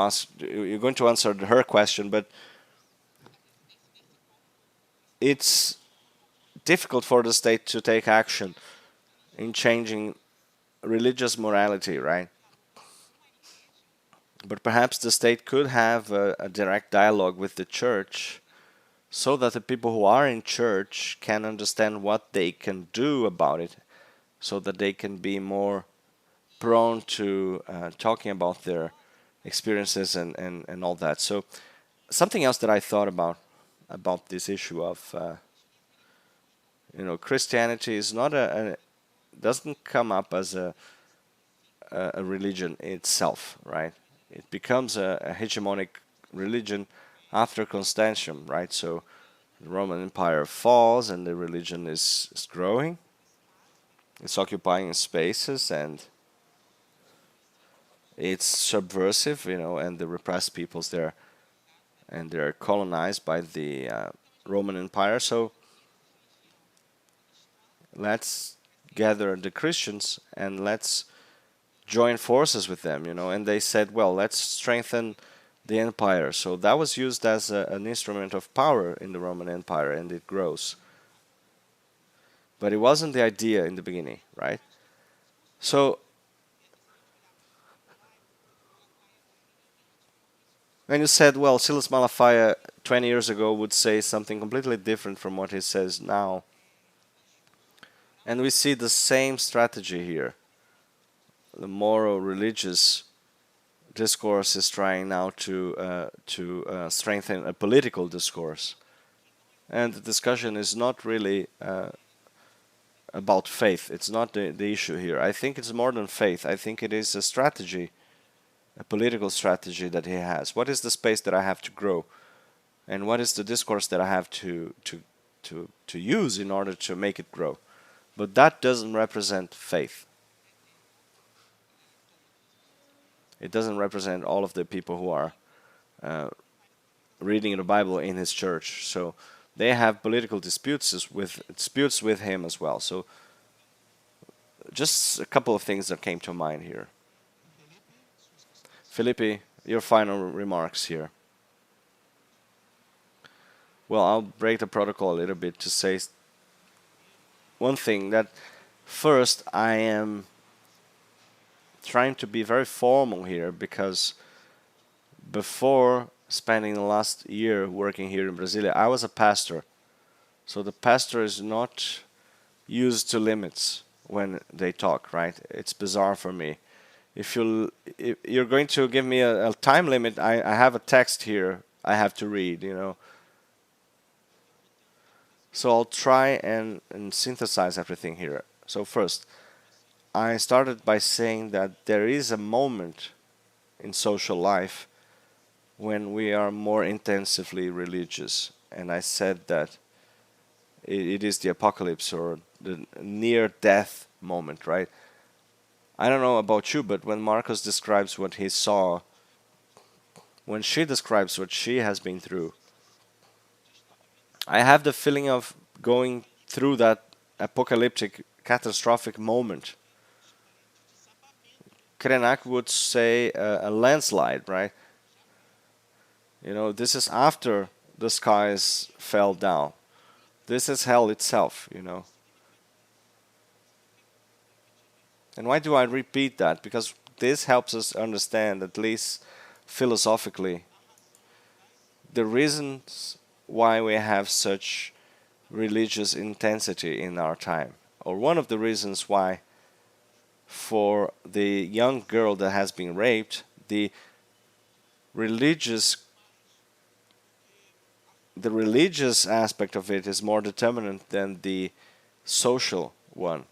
answer her question, but it's difficult for the state to take action in changing religious morality, right? But perhaps the state could have a direct dialogue with the church, so that the people who are in church can understand what they can do about it, so that they can be more prone to talking about their experiences and all that. So something else that I thought about this issue of Christianity is not doesn't come up as a religion itself, right? It becomes a hegemonic religion after Constantium, right? So the Roman Empire falls and the religion is growing. It's occupying spaces, and it's subversive, and the repressed peoples there, and they're colonized by the Roman Empire. So let's gather the Christians and let's join forces with them, and they said, well, let's strengthen the empire. So that was used as an instrument of power in the Roman Empire, and it grows. But it wasn't the idea in the beginning, right? So when you said, well, Silas Malafaia 20 years ago would say something completely different from what he says now, and we see the same strategy here. The moral religious discourse is trying now to strengthen a political discourse, and the discussion is not really about faith. It's not the issue here. I think it's more than faith. I think it is a strategy, a political strategy that he has. What is the space that I have to grow, and what is the discourse that I have to use in order to make it grow? But that doesn't represent faith. It doesn't represent all of the people who are reading the Bible in his church. So they have political disputes with him as well. So just a couple of things that came to mind here. Fellipe, your final remarks here. Well, I'll break the protocol a little bit to say one thing, that first I am trying to be very formal here, because before spending the last year working here in Brasilia, I was a pastor. So the pastor is not used to limits when they talk, right? It's bizarre for me. If you're going to give me a time limit, I have a text here I have to read, So I'll try and synthesize everything here. So first, I started by saying that there is a moment in social life when we are more intensively religious. And I said that it is the apocalypse, or the near-death moment, right? I don't know about you, but when Marcos describes what he saw, when she describes what she has been through, I have the feeling of going through that apocalyptic, catastrophic moment. Krenak would say a landslide, right? This is after the skies fell down. This is hell itself, you know. And why do I repeat that? Because this helps us understand, at least philosophically, the reasons why we have such religious intensity in our time. Or one of the reasons why, for the young girl that has been raped, the religious aspect of it is more determinant than the social one,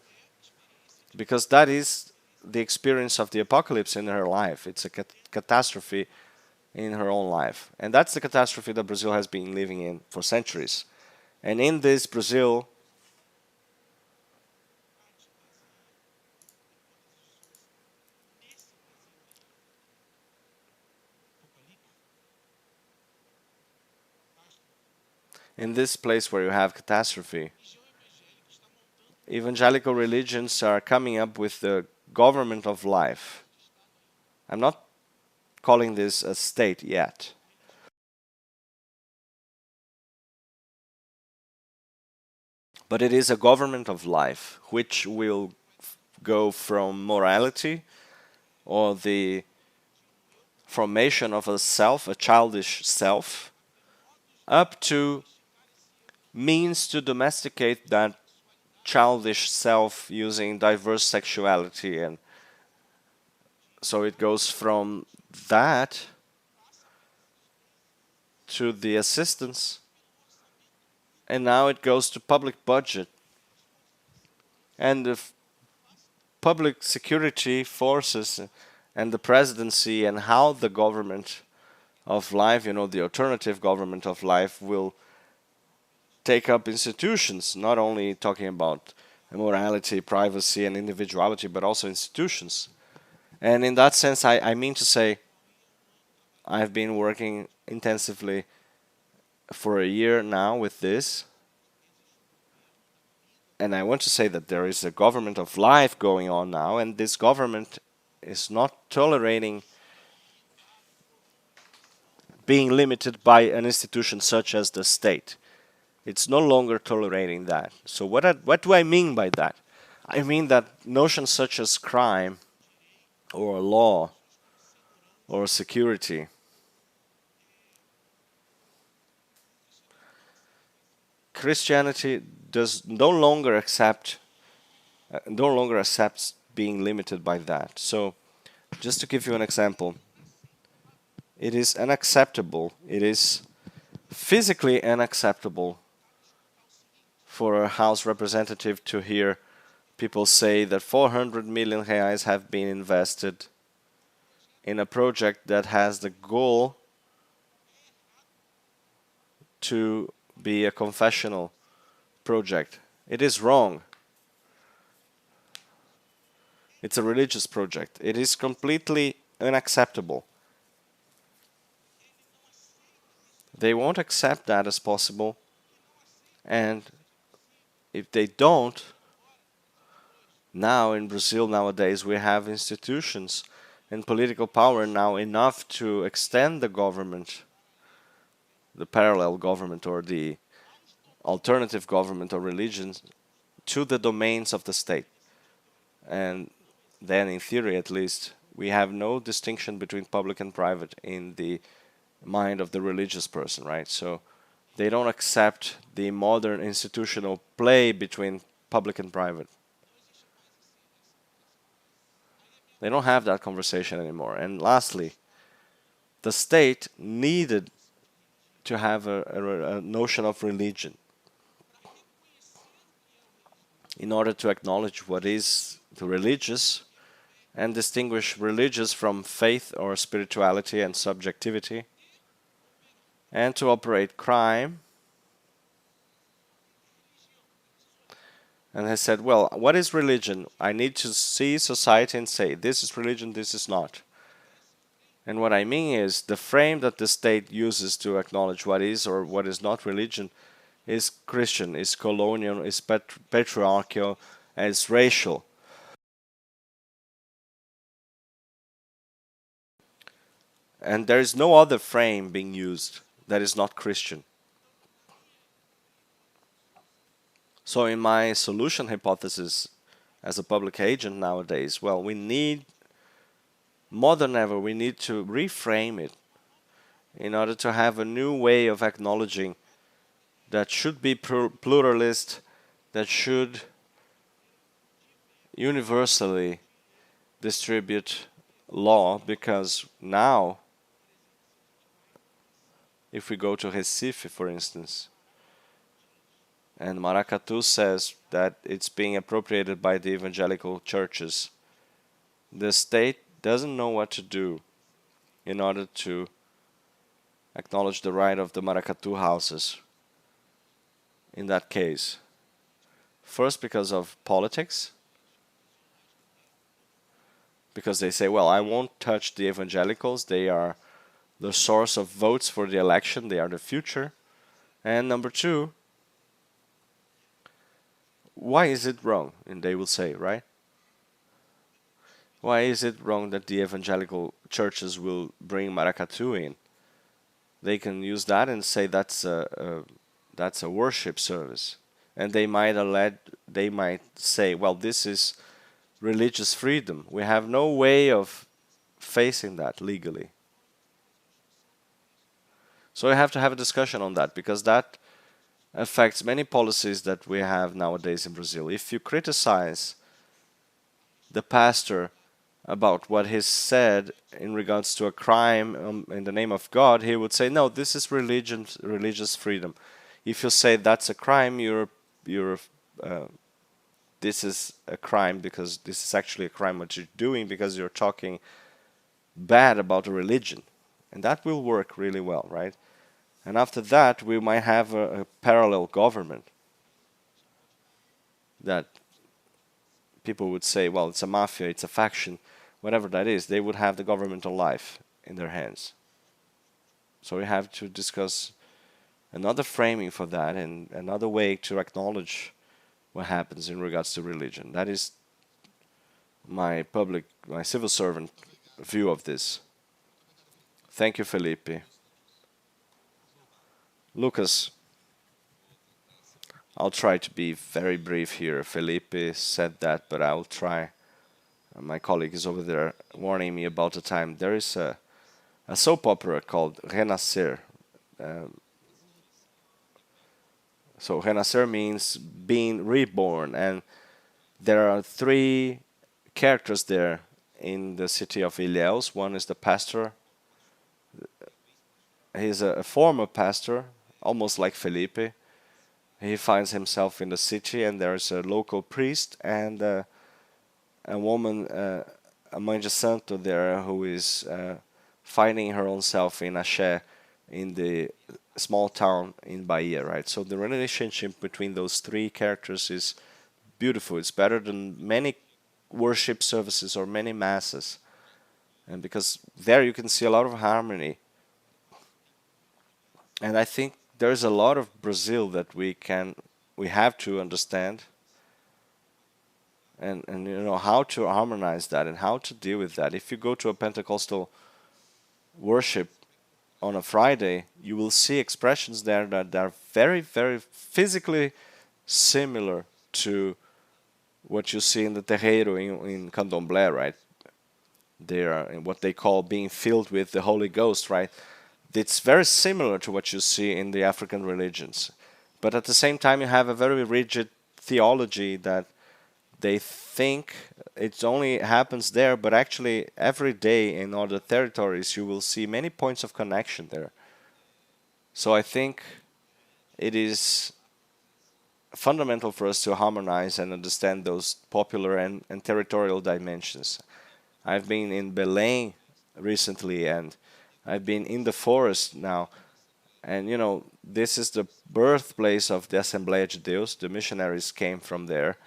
because that is the experience of the apocalypse in her life. It's a catastrophe in her own life, and that's the catastrophe that Brazil has been living in for centuries. And in this Brazil, in this place where you have catastrophe, evangelical religions are coming up with the government of life. I'm not calling this a state yet. But it is a government of life which will go from morality or the formation of a self, a childish self, up to means to domesticate that childish self using diverse sexuality. And so it goes from that to the assistance, and now it goes to public budget and the public security forces and the presidency, and how the government of life, you know, the alternative government of life, will take up institutions, not only talking about morality, privacy, and individuality, but also institutions. And in that sense, I mean to say, I've been working intensively for a year now with this. And I want to say that there is a government of life going on now, and this government is not tolerating being limited by an institution such as the state. It's no longer tolerating that. So what do I mean by that? I mean that notions such as crime or law or security Christianity does no longer accepts being limited by that. So just to give you an example, it is unacceptable, it is physically unacceptable for a House representative to hear people say that 400 million reais have been invested in a project that has the goal to be a confessional project. It is wrong. It's a religious project. It is completely unacceptable. They won't accept that as possible, and if they don't, now in Brazil nowadays we have institutions and political power now enough to extend the government, the parallel government or the alternative government or religions, to the domains of the state. And then in theory at least, we have no distinction between public and private in the mind of the religious person, right? So they don't accept the modern institutional play between public and private. They don't have that conversation anymore. And lastly, the state needed to have a notion of religion in order to acknowledge what is the religious and distinguish religious from faith or spirituality and subjectivity, and to operate crime. And has said, well, what is religion? I need to see society and say, this is religion, this is not. And what I mean is, the frame that the state uses to acknowledge what is or what is not religion is Christian, is colonial, is patriarchal, and is racial. And there is no other frame being used that is not Christian. So in my solution hypothesis as a public agent nowadays, well, we need, more than ever, we need to reframe it in order to have a new way of acknowledging that should be pluralist, that should universally distribute law, because now, if we go to Recife, for instance, and Maracatu says that it's being appropriated by the evangelical churches, the state doesn't know what to do in order to acknowledge the right of the Maracatu houses in that case. First, because of politics, because they say, well, I won't touch the evangelicals, they are the source of votes for the election, they are the future. And number two, why is it wrong? And they will say, right? Why is it wrong that the evangelical churches will bring Maracatu in? They can use that and say that's a worship service. And they might say, well, this is religious freedom. We have no way of facing that legally. So we have to have a discussion on that, because that affects many policies that we have nowadays in Brazil. If you criticize the pastor about what he said in regards to a crime in the name of God, he would say, no, this is religious freedom. If you say that's a crime, this is a crime because this is actually a crime what you're doing, because you're talking bad about a religion. And that will work really well, right? And after that, we might have a parallel government that people would say, well, it's a mafia, it's a faction, whatever that is. They would have the governmental life in their hands. So we have to discuss another framing for that and another way to acknowledge what happens in regards to religion. That is my civil servant view of this. Thank you, Fellipe. Lucas, I'll try to be very brief here. Fellipe said that, but I'll try. My colleague is over there warning me about the time. There is a soap opera called Renascer. So Renascer means being reborn, and there are 3 characters there in the city of Ilhéus. One is the pastor. He's a former pastor, almost like Fellipe. He finds himself in the city, and there's a local priest and a woman, a Mãe de Santo there, who is finding her own self in Axé in the small town in Bahia, right? So the relationship between those 3 characters is beautiful. It's better than many worship services or many masses. And because there you can see a lot of harmony. And I think there's a lot of Brazil that we have to understand, and how to harmonize that and how to deal with that. If you go to a Pentecostal worship on a Friday, you will see expressions there that are very, very physically similar to what you see in the terreiro in Candomblé, right? They are what they call being filled with the Holy Ghost, right? It's very similar to what you see in the African religions. But at the same time, you have a very rigid theology that they think it only happens there, but actually every day in other territories you will see many points of connection there. So I think it is fundamental for us to harmonize and understand those popular and territorial dimensions. I've been in Belém recently, and I've been in the forest now, and this is the birthplace of the Assembleia de Deus. The missionaries came from there,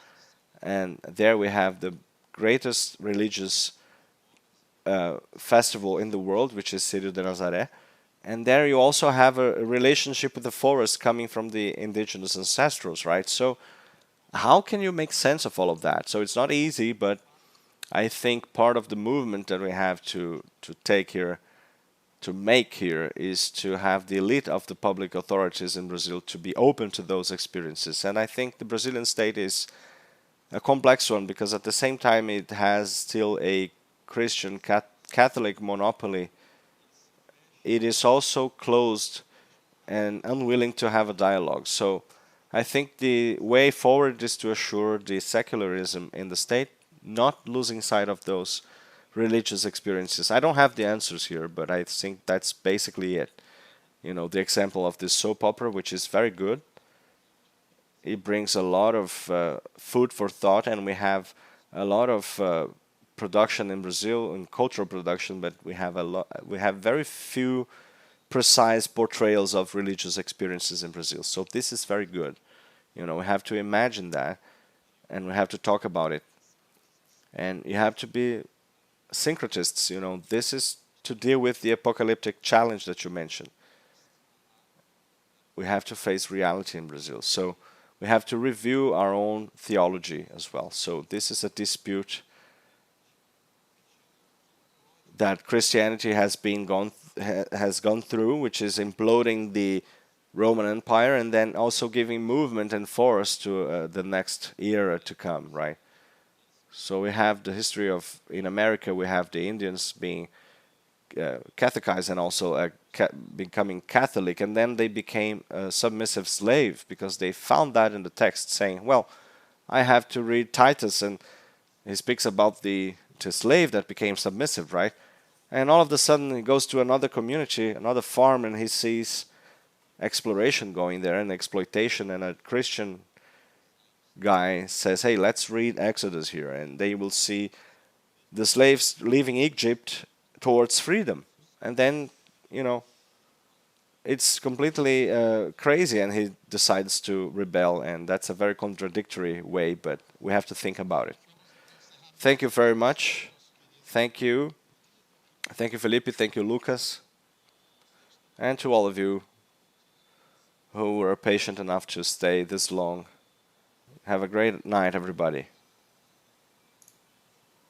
and there we have the greatest religious festival in the world, which is Círio de Nazaré. And there you also have a relationship with the forest coming from the indigenous ancestrals, right? So how can you make sense of all of that? So it's not easy, but I think part of the movement that we have to take here to make here is to have the elite of the public authorities in Brazil to be open to those experiences. And I think the Brazilian state is a complex one because at the same time it has still a Christian Catholic monopoly. It is also closed and unwilling to have a dialogue. So I think the way forward is to assure the secularism in the state, not losing sight of those religious experiences. I don't have the answers here, but I think that's basically it. You know, the example of this soap opera, which is very good. It brings a lot of food for thought, and we have a lot of production in Brazil, in cultural production, but we have very few precise portrayals of religious experiences in Brazil. So this is very good. You know, we have to imagine that, and we have to talk about it. And you have to be syncretists. You know, this is to deal with the apocalyptic challenge that you mentioned. We have to face reality in Brazil. So we have to review our own theology as well. So this is a dispute that Christianity has gone through, which is imploding the Roman Empire and then also giving movement and force to the next era to come, right? So we have the history of, in America, we have the Indians being catechized and also becoming Catholic, and then they became a submissive slave because they found that in the text saying, well, I have to read Titus, and he speaks about the slave that became submissive, right? And all of a sudden he goes to another community, another farm, and he sees exploration going there and exploitation, and a Christian guy says, hey, let's read Exodus here, and they will see the slaves leaving Egypt towards freedom. And then, you know, it's completely crazy, and he decides to rebel, and that's a very contradictory way, but we have to think about it. Thank you very much. Thank you. Thank you, Felipe. Thank you, Lucas. And to all of you who were patient enough to stay this long. Have a great night, everybody.